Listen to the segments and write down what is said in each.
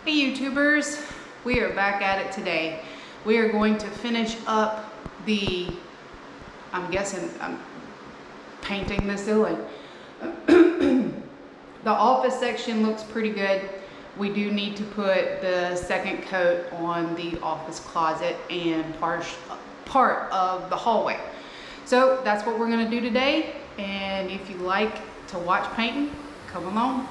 Hey YouTubers, we are back at it today. We are going to finish up I'm guessing I'm painting the ceiling. The office section looks pretty good. We do need to put the second coat on the office closet and part of the hallway. So that's what we're gonna do today. And if you like to watch painting, come along.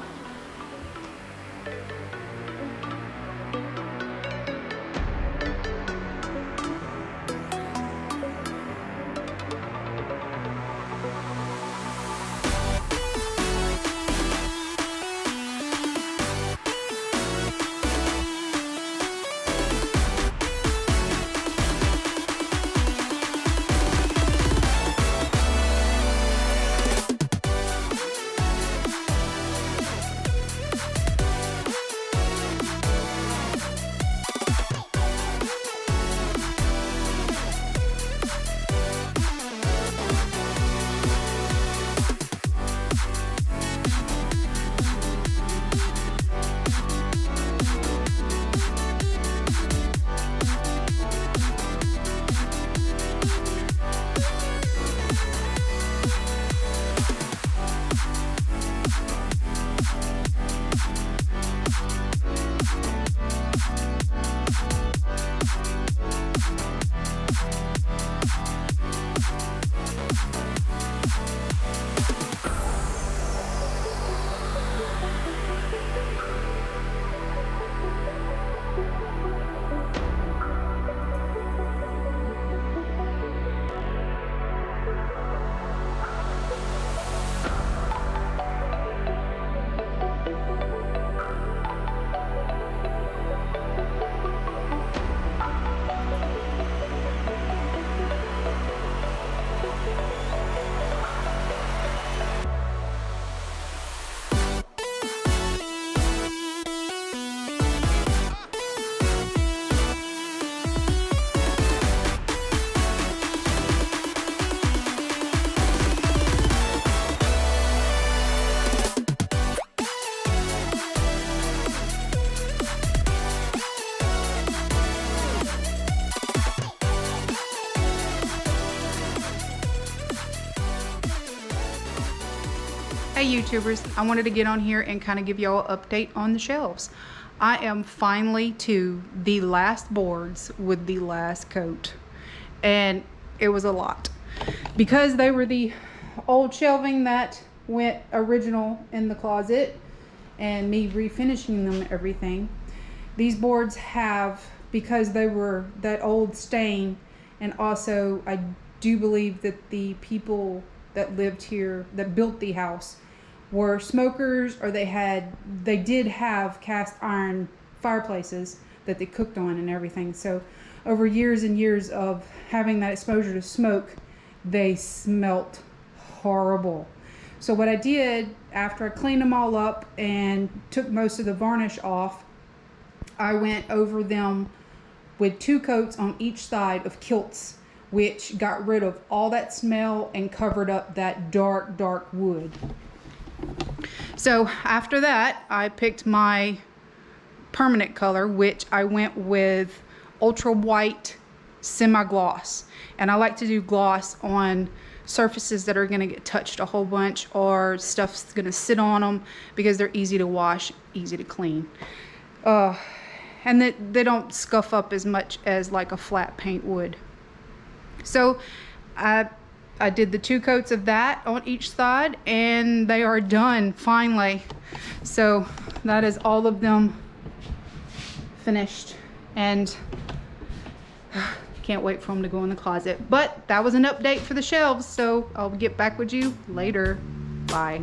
Hey YouTubers, I wanted to get on here and kind of give y'all an update on the shelves. I am finally to the last boards with the last coat, and it was a lot because they were the old shelving that went original in the closet and me refinishing them and everything. These boards have, because they were that old stain, and also I do believe that the people that lived here, that built the house, were smokers, or they did have cast iron fireplaces that they cooked on and everything. So over years and years of having that exposure to smoke, they smelt horrible. So what I did after I cleaned them all up and took most of the varnish off, I went over them with 2 coats on each side of kilts, which got rid of all that smell and covered up that dark wood. So after that, I picked my permanent color, which I went with ultra white semi-gloss. And I like to do gloss on surfaces that are going to get touched a whole bunch, or stuff's going to sit on them, because they're easy to wash, easy to clean. And they don't scuff up as much as like a flat paint would. So I did the 2 coats of that on each side, and they are done finally. So that is all of them finished, and can't wait for them to go in the closet. But that was an update for the shelves, so I'll get back with you later. Bye.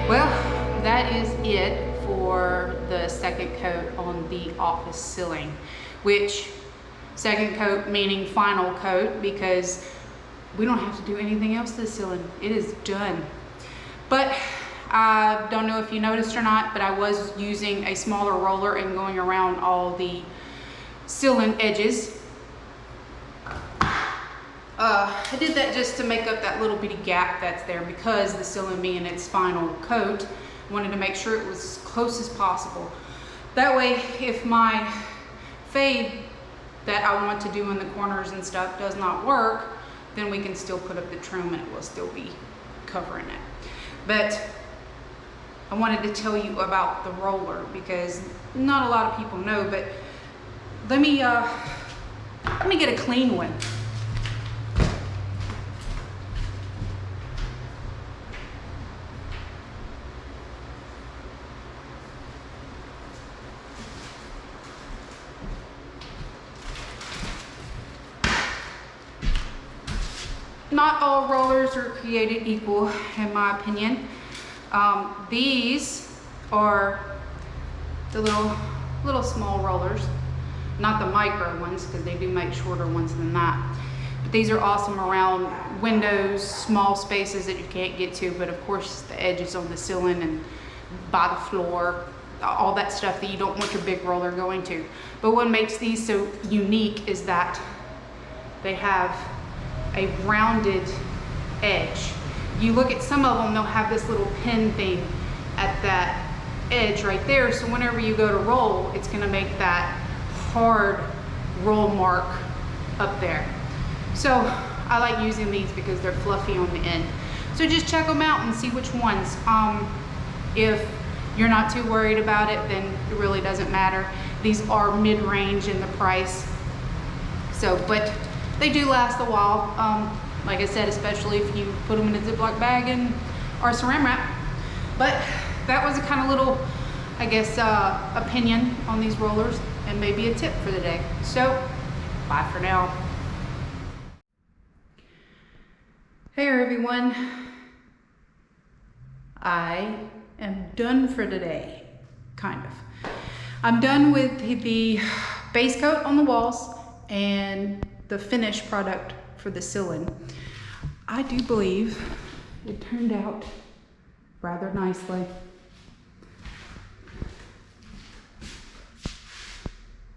Well, that is it for the second coat on the office ceiling, which second coat meaning final coat, because we don't have to do anything else to the ceiling. It is done. But I don't know if you noticed or not, but I was using a smaller roller and going around all the ceiling edges. I did that just to make up that little bitty gap that's there, because the ceiling being its final coat, wanted to make sure it was as close as possible. That way, if my fade that I want to do in the corners and stuff does not work, then we can still put up the trim and it will still be covering it. But I wanted to tell you about the roller, because not a lot of people know, but let me get a clean one. Not all rollers are created equal, in my opinion. These are the little small rollers, not the micro ones, because they do make shorter ones than that. But these are awesome around windows, small spaces that you can't get to, but of course the edges on the ceiling and by the floor, all that stuff that you don't want your big roller going to. But what makes these so unique is that they have a rounded edge. You look at some of them, they'll have this little pin thing at that edge right there, so whenever you go to roll, it's going to make that hard roll mark up there. So I like using these because they're fluffy on the end. So just check them out and see which ones. If you're not too worried about it, then it really doesn't matter. These are mid-range in the price, so but they do last a while, like I said, especially if you put them in a Ziploc bag and or saran wrap. But that was a kind of little, I guess, opinion on these rollers and maybe a tip for the day. So, bye for now. Hey everyone, I am done for today, kind of. I'm done with the base coat on the walls and the finished product for the ceiling. I do believe it turned out rather nicely.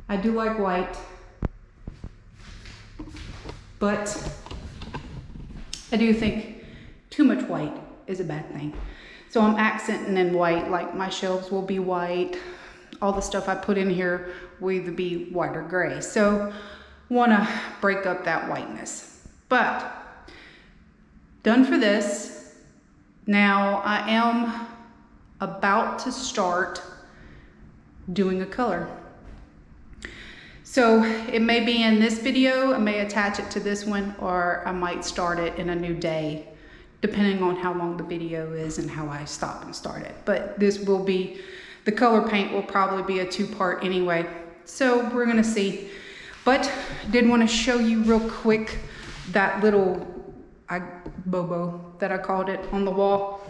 I do like white, but I do think too much white is a bad thing. So I'm accenting in white, like my shelves will be white. All the stuff I put in here will either be white or gray. So want to break up that whiteness. But done for this. Now I am about to start doing a color. So it may be in this video, I may attach it to this one, or I might start it in a new day, depending on how long the video is and how I stop and start it. But this will be, the color paint will probably be a 2-part anyway. So we're gonna see. But I did want to show you real quick that little bobo that I called it on the wall.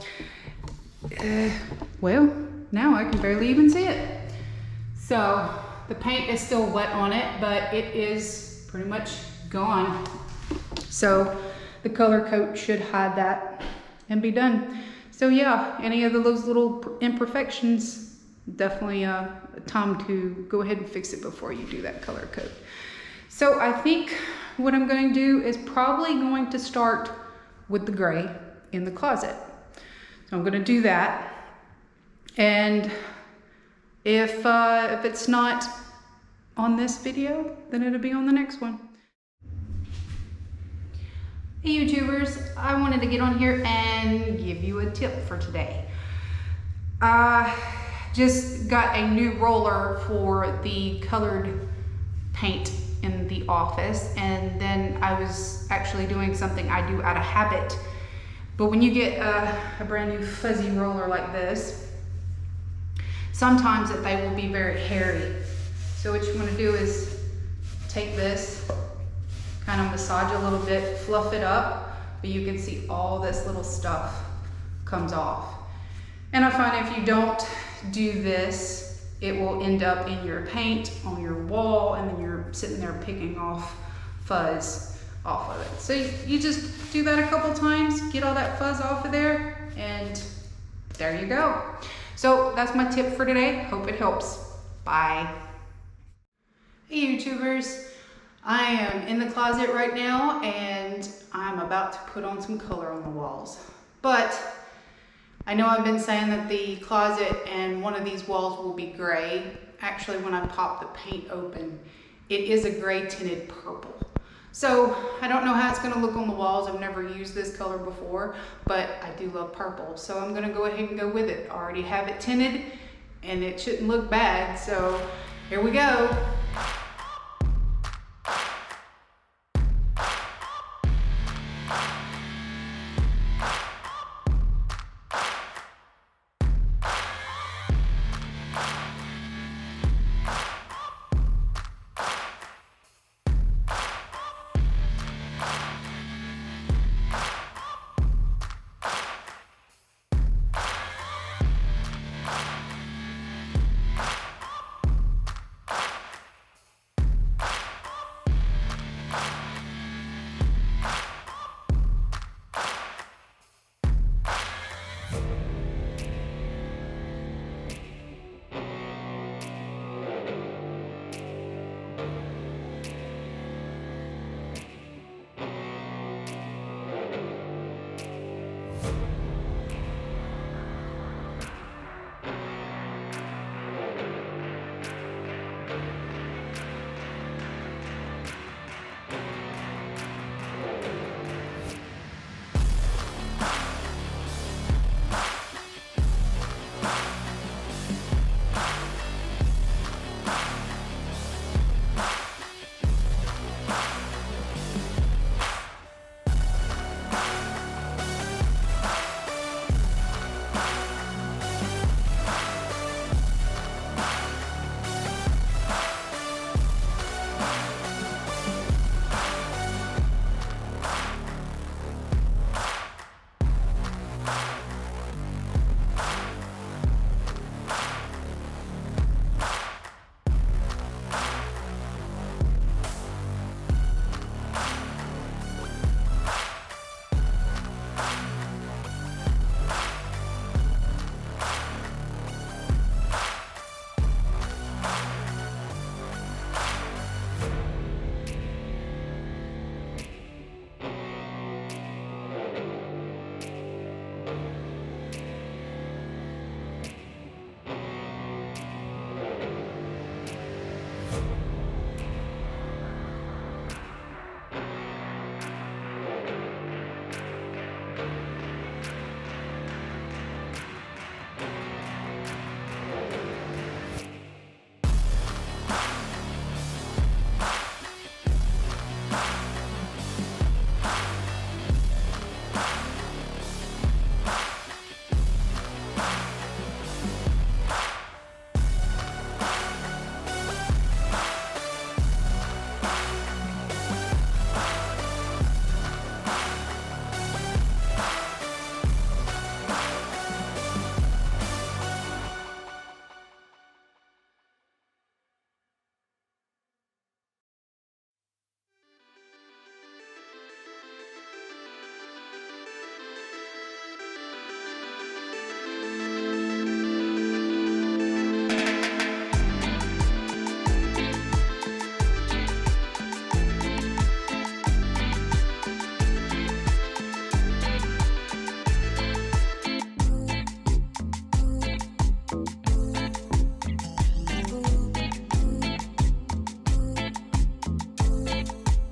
Well, now I can barely even see it. So the paint is still wet on it, but it is pretty much gone. So the color coat should hide that and be done. So yeah, any of those little imperfections, definitely time to go ahead and fix it before you do that color coat. So I think what I'm going to do is probably going to start with the gray in the closet. So I'm going to do that. And if it's not on this video, then it'll be on the next one. Hey YouTubers, I wanted to get on here and give you a tip for today. Just got a new roller for the colored paint in the office, and then I was actually doing something I do out of habit. But when you get a brand new fuzzy roller like this, sometimes they will be very hairy. So what you want to do is take this, kind of massage a little bit, fluff it up, but you can see all this little stuff comes off. And I find if you don't do this, it will end up in your paint on your wall, and then you're sitting there picking off fuzz off of it. So you just do that a couple times, get all that fuzz off of there, and there you go. So that's my tip for today. Hope it helps. Bye. Hey YouTubers, I am in the closet right now and I'm about to put on some color on the walls. But I know I've been saying that the closet and one of these walls will be gray. Actually, when I pop the paint open, it is a gray tinted purple. So I don't know how it's gonna look on the walls. I've never used this color before, but I do love purple. So I'm gonna go ahead and go with it. I already have it tinted and it shouldn't look bad. So here we go.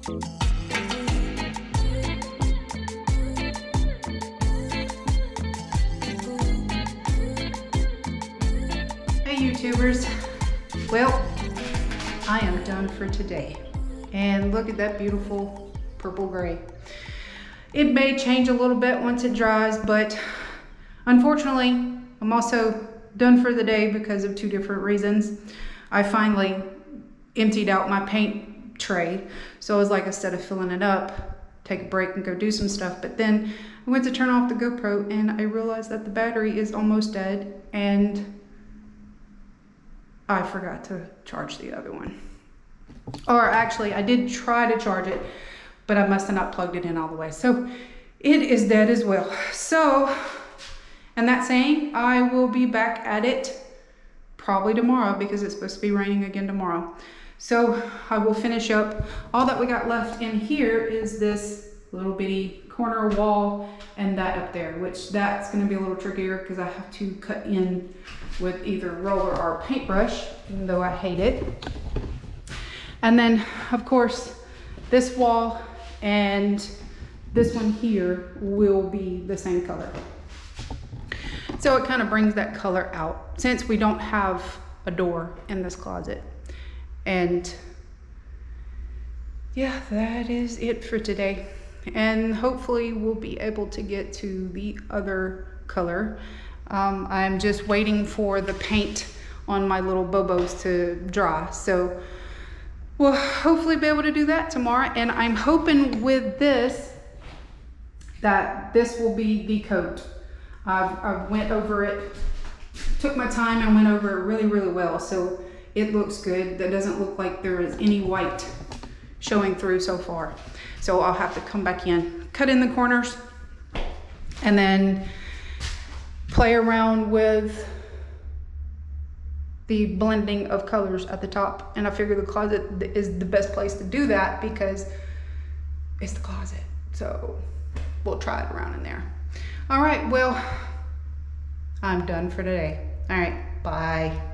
Hey YouTubers, well, I am done for today. And look at that beautiful purple gray. It may change a little bit once it dries, but unfortunately, I'm also done for the day because of two different reasons. I finally emptied out my paint tray. So I was like, instead of filling it up, take a break and go do some stuff. But then I went to turn off the GoPro and I realized that the battery is almost dead and I forgot to charge the other one. Or actually, I did try to charge it, but I must have not plugged it in all the way. So it is dead as well. So, and that saying, I will be back at it probably tomorrow because it's supposed to be raining again tomorrow. So I will finish up. All that we got left in here is this little bitty corner wall and that up there, which that's gonna be a little trickier because I have to cut in with either roller or paintbrush, even though I hate it. And then of course, this wall and this one here will be the same color. So it kind of brings that color out since we don't have a door in this closet. And yeah, that is it for today. And hopefully we'll be able to get to the other color. I'm just waiting for the paint on my little bobos to dry. So we'll hopefully be able to do that tomorrow. And I'm hoping with this, that this will be the coat. I went over it, took my time and went over it really, really well. So it looks good. That doesn't look like there is any white showing through so far. So I'll have to come back in, cut in the corners, and then play around with the blending of colors at the top. And I figure the closet is the best place to do that because it's the closet. So we'll try it around in there. All right, well, I'm done for today. All right, bye.